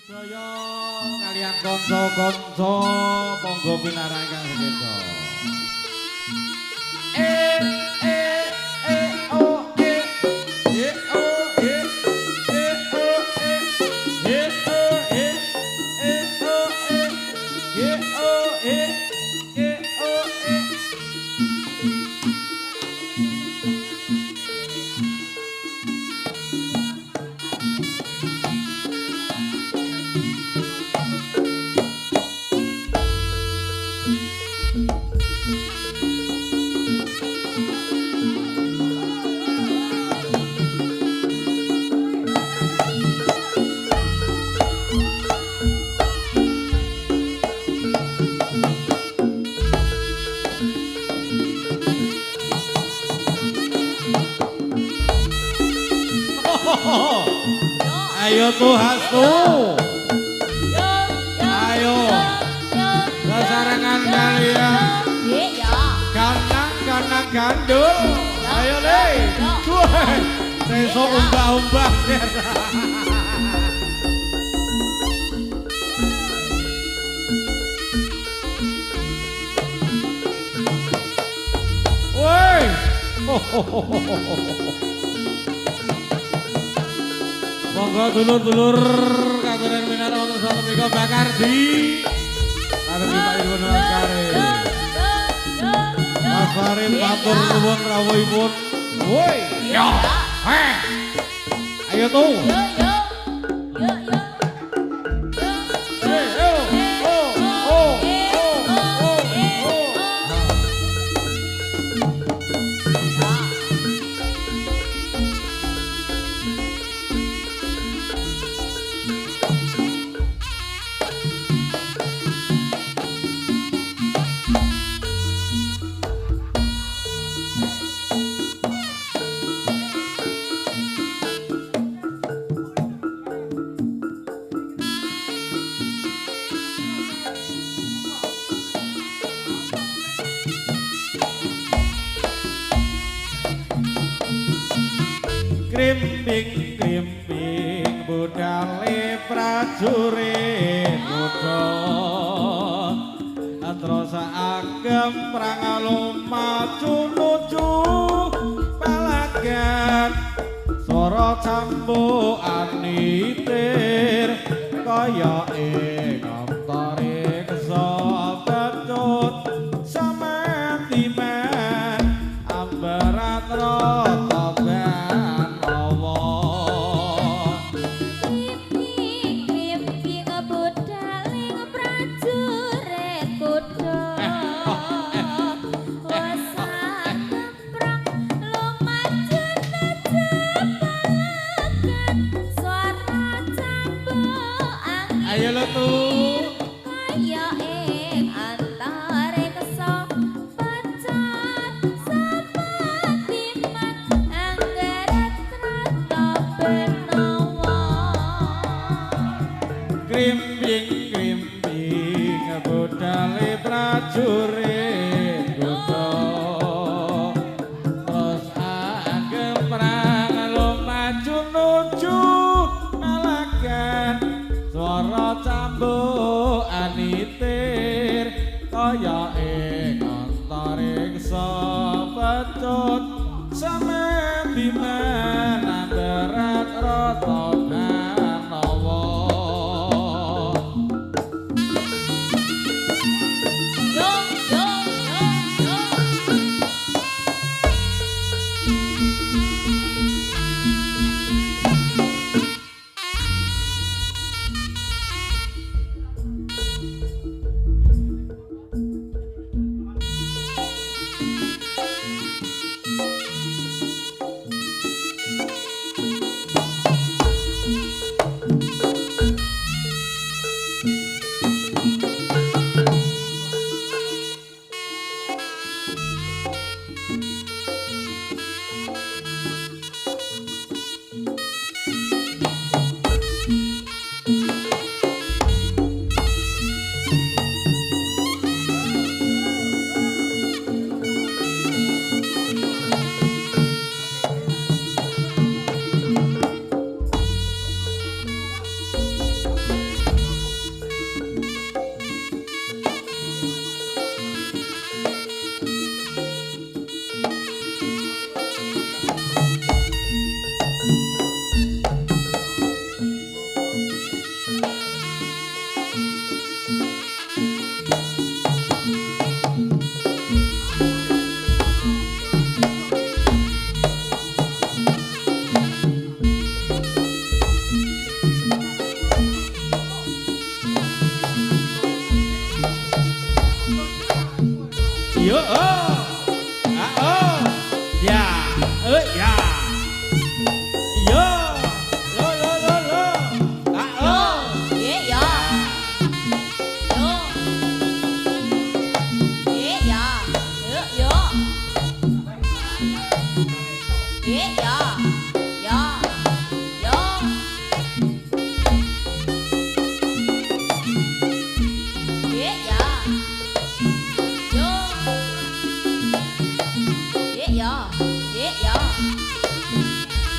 Budaya kalian konco-konco monggo pinarangkan sekeca. Ayo tuh hastu. Ayo. Sasarangan kalian. Kanang gandul. Ayo deh. Seso umbah-umbah. Woi. Monggo dulur-dulur katuran minara wonten salam mriku bakar di arep Pak Irwan Waskare. Mas Farid matur nuwun rawuhipun. Woi. Yo. Ayo tuh. Krimping budale prajurit muda terus agem prang maju nuju palagan swara cambukan nitir kaya ing antare kesobecut sampeyan dimen ambarat rata ayo lo tuh kaya ing antare kesobecut samatiman anggaret rata benawa krimping budale prajurit kuda terus agem prang maju nuju malagan swara cambukan nitir kaya ing antare kesobecut sampeyan dimen ambarat rata benawa.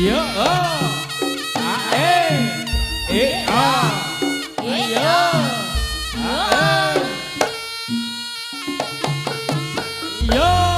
Yo oh. Ayo. Yo.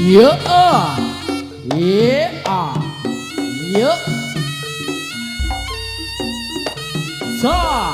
Yo, yo, so,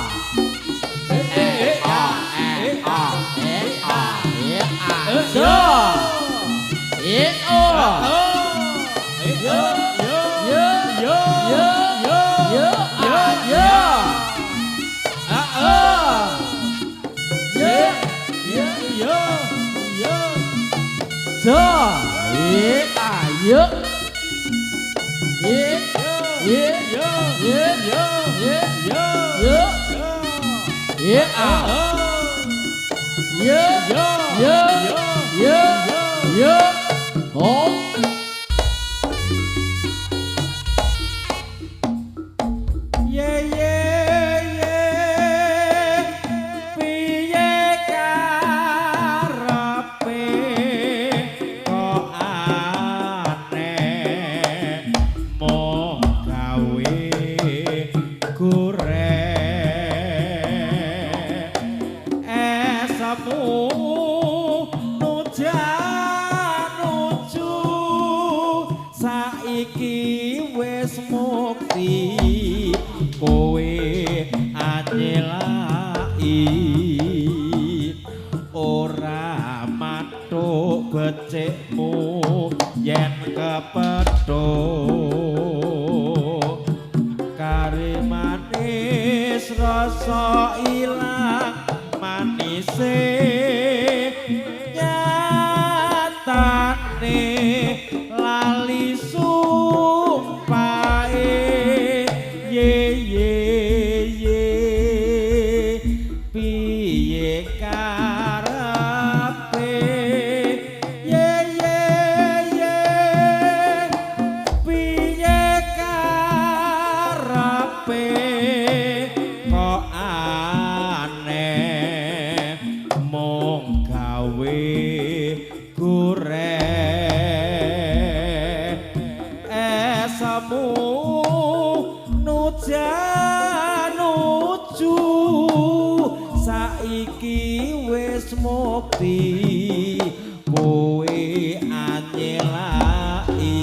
Saiki wis mukti kowe anyelaki ora matuk becikmu yen kepethuk kare manis rasa ilang manise nyatane lali sumpahe ye piye karepe ye piye karepe kok aneh mung gawe goreng esamu nuju saiki wis mukti kowe anyelaki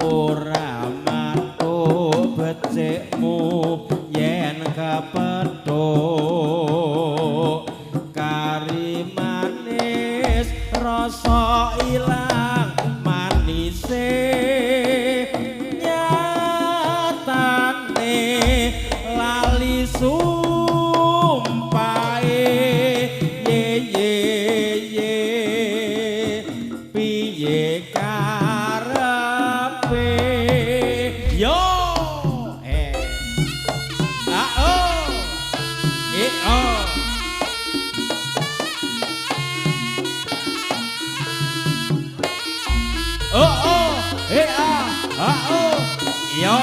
ora matuk becikmu yen kepethuk kari manis rasa ilang manise nyatane lali sumpahe ye piye karepe yo yo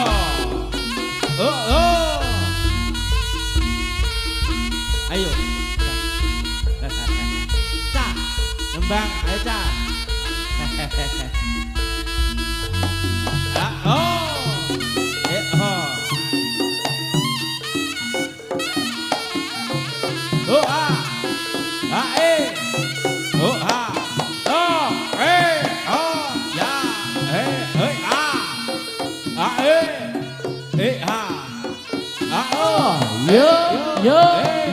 ayo Bang, ayo Cah. Ah, oh. Oh. Oh ah. Ah oh ah. Oh oh ya. Ah. Ah ha. Ah oh. Yo yo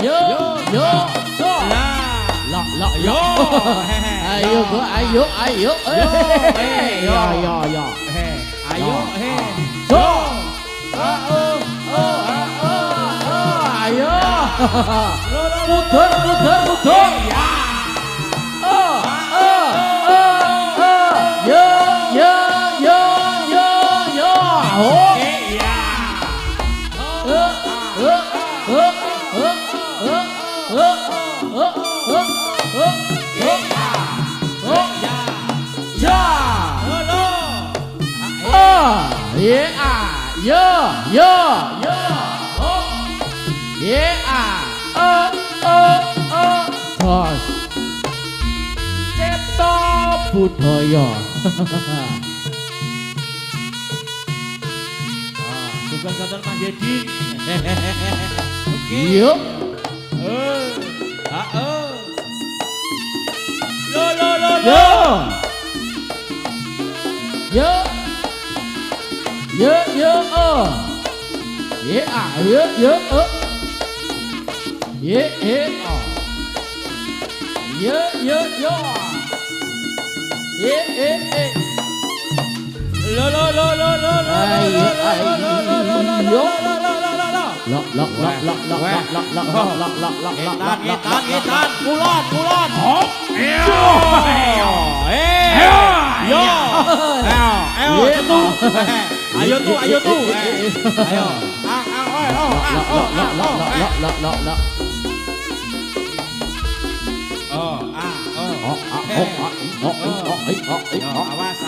yo yo so. Lah. Lọ Yo. Ayo go ayo ayo. Yo yo yo. Ayo So. Ayo. Putar putar putar. Yo yo yo yo yo. Oh. Yeah, yo, yo, yo, oh, yeah, Tos, Cipta Budaya. Bukan kantor Mas Yedi. Oke. Yuk, Lo. Yo, yo, yo, oh, yeah, yo, yo, oh, yeah, oh, yo, yo, yo, yeah. Ngitan, kulon. Hop. Ayo tuh. Ayo. Awas.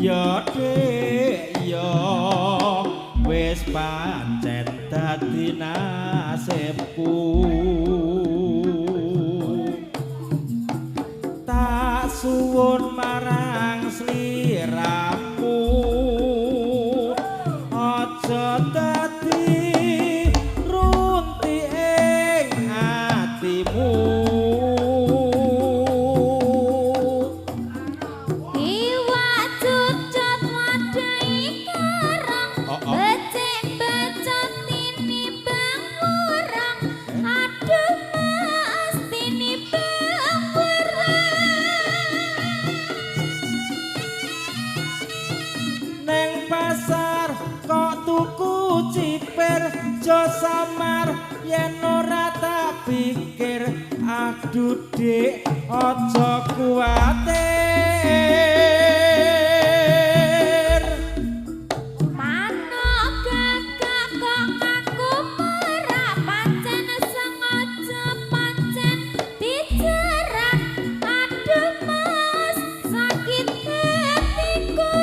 Ya dek ya wis pancen dadi nasibku tak suwun marang sliramu aja dadi runti ing atimu. Jo samar yen ora tak pikir aduh dik aja kuwatir manuk gagak kok aku merah pancen sengaja pancen dijerak aduh mas sakit hatiku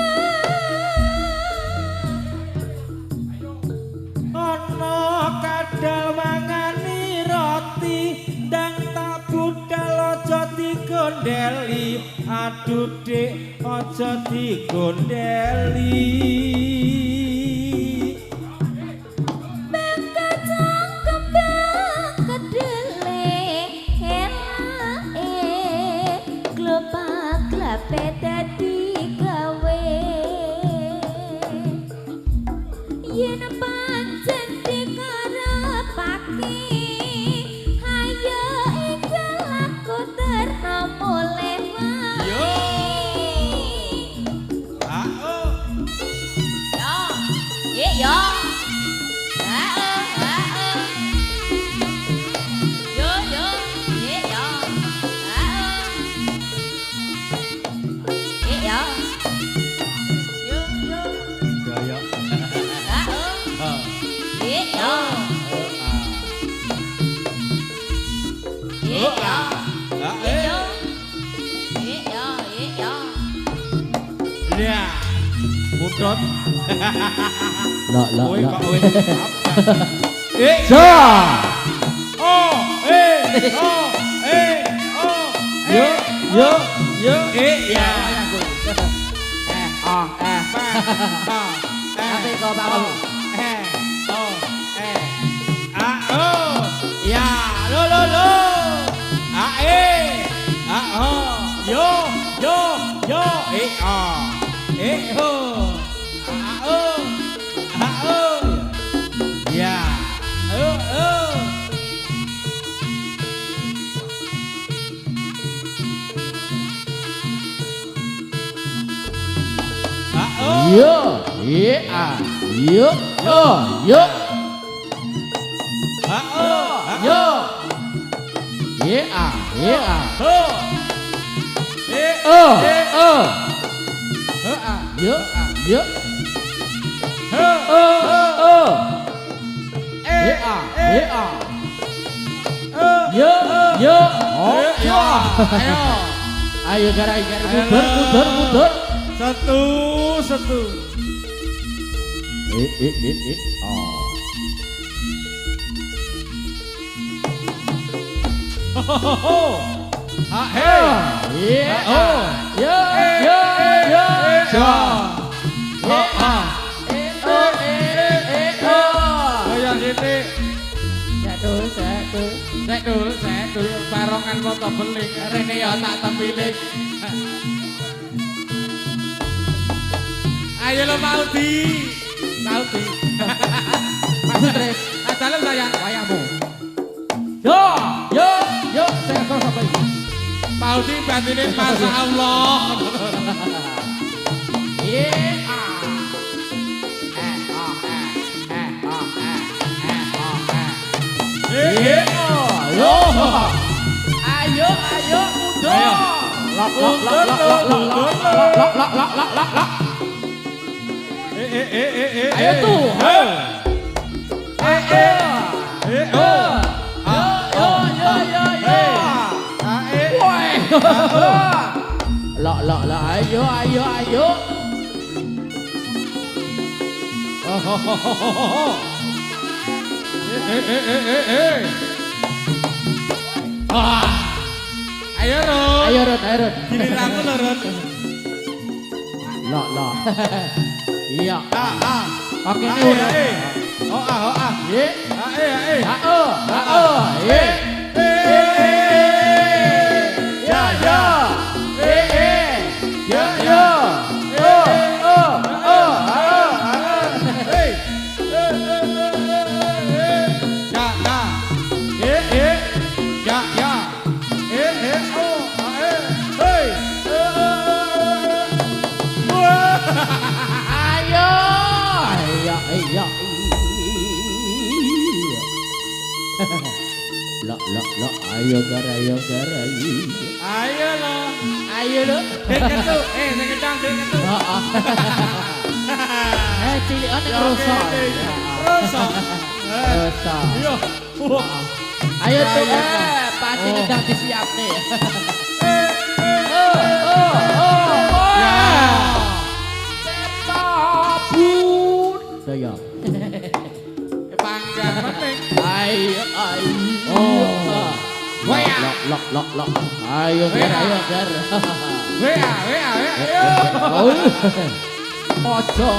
kadal mangani roti ndang tak budal aja digondeli aduh dik aja digondeli bekacang kembang kedele glopak glape dadi gawe Hayo iku laku terno mulih Yo. Yo, yo. Yo, yo, yo. Yo. Yo, yo. Gaya. Yo. Iya. Mudot. Lo lo Kowe lo. kok wis. So. Oh, oh, oh. Yo yo yo. Ya. Oh Tapi kau bakal. Ya, lo. Yo, Ya. Yo, yeah, yo, yo, yo, yeah, yeah, yo, yo, yo, yo, ayo garai, muter. Satu. Saya dulu barongan foto beling, rene ya tak tempiling. Ayo lo Maudi. Mas Tres, dalam sayang wayahmu. Yo, saya terus apa ini? Maudi bandinin Masya Allah. Ayo, mundur. Lok. Ayo tuh. Lok. Ayo. Ayo Rod. Giliranmu lo Rod. Lok. Iya. Oke Ae, nih udah. ae. Oh. Ye. Ae. Ye. Lok. Ayo gara. Ayo lo. Dek ketu. Sing kencang dek ketu. Cilian rusak. Iya. Ayo tuh, pasti ngedang disiap nih. Sepapun. Saya. Panggang penting. Ayo. Lok. Ayo, gar. WA. Ojo,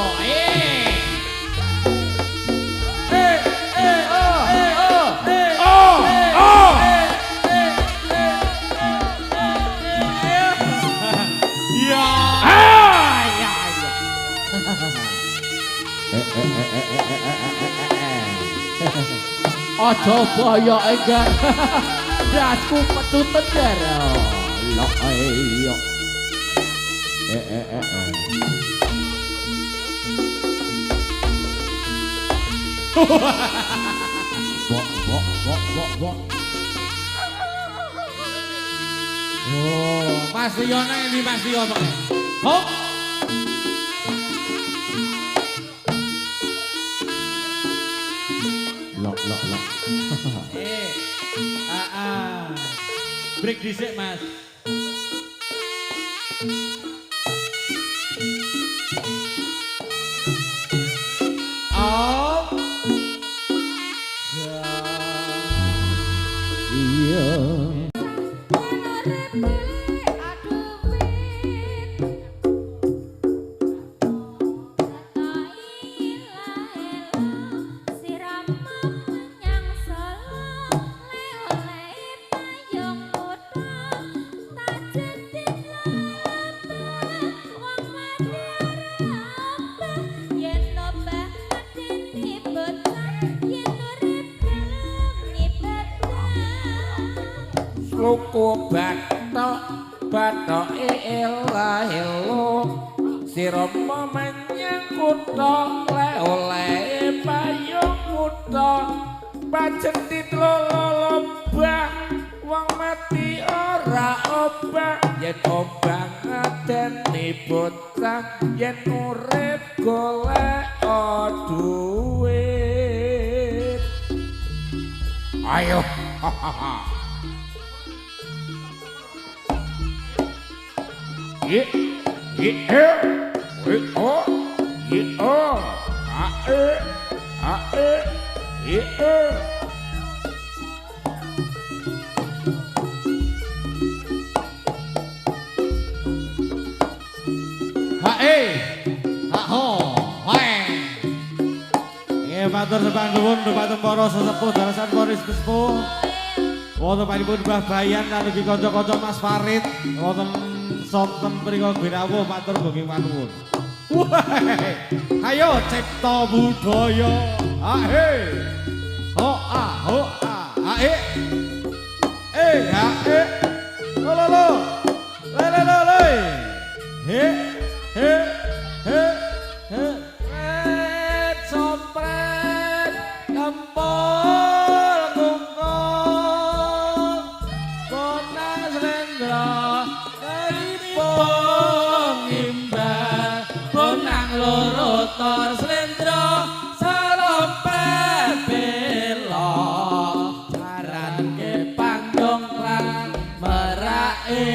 Aja boyo enggar. Dasku metu tegar. Lo ayo. Bok. Oh, Mas Tio nang endi Mas Tio Pak? Hop. Lo. Break dhisik Mas. Oh. Iya. Luku batok elah elo sirama menyang kutha le oleh payung kutha pacendhit lolobah wong mati ora obah yen obah ngadeni bocah yen urip golek duit ayo Matur sembah nuwun dhumateng para sesepuh darasan para sesepuh. Wonten panjenengan Mbah Bayan lan ugi kanca-kanca Mas Farid wonten sonten mriku Gerawuh matur nggih panuwun. Ayo cipta budaya. Ahe. Ho ahe. Ahe. Lo. Le. He. Sompret kempol kungkung konang slendra karipong imbang konang loro tor slendra salompet bela jaranke panggung lan merake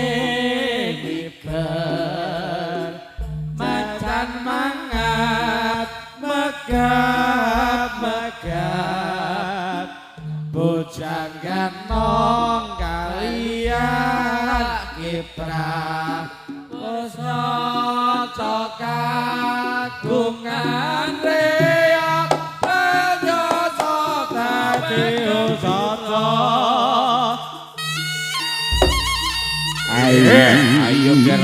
ngiber macan mangat megap bocah ganong kalian kiprah kusno kagungan reak penyoso dadi usana Ayo ger.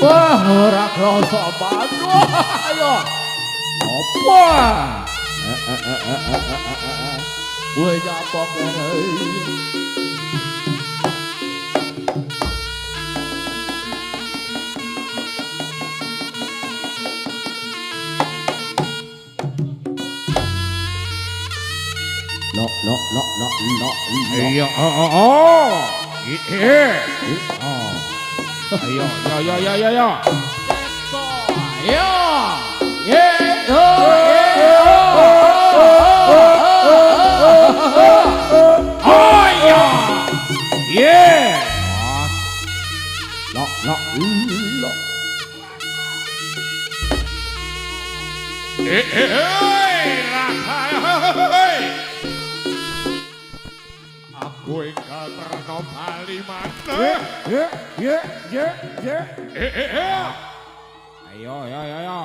Wah, ora krasa banget. Ayo. Apa? Kowe nyapa kene? No. Iya, Ayo. Yo. terno bali mate. Ye. Ayo, ayo.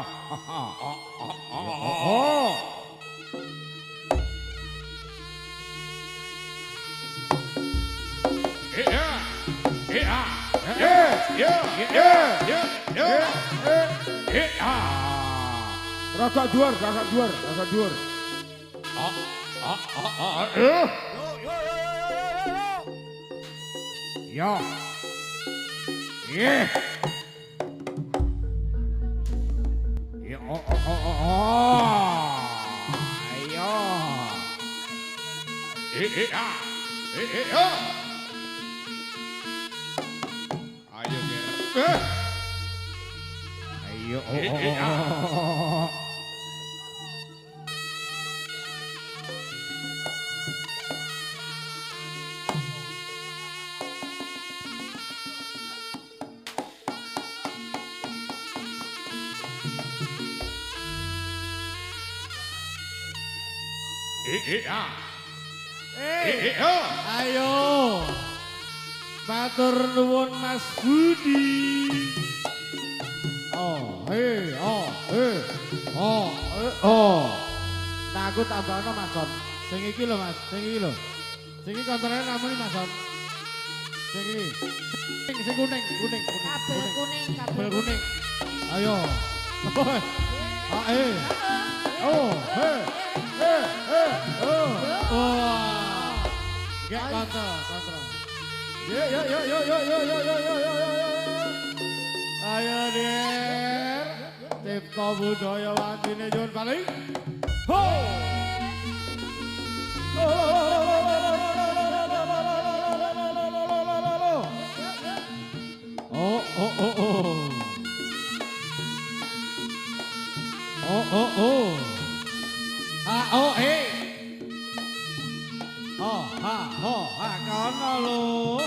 Rasa dhuwur. Yo. Yeah. Yo. Ayo. Ayo, Ger. Ayo. Ayo. Matur nuwun Mas Budi. Nah aku tambahno Mas Son. Sing iki lho Mas, sing iki lho. Sing iki kontrane namune Mas Son. Sing iki. Sing kuning. Kabel kuning, Kabel kuning. Ayo. Gek kontra. Yo. Ayo Der. Cipta budaya wantine nyuwun paling. Ho! Kono lho.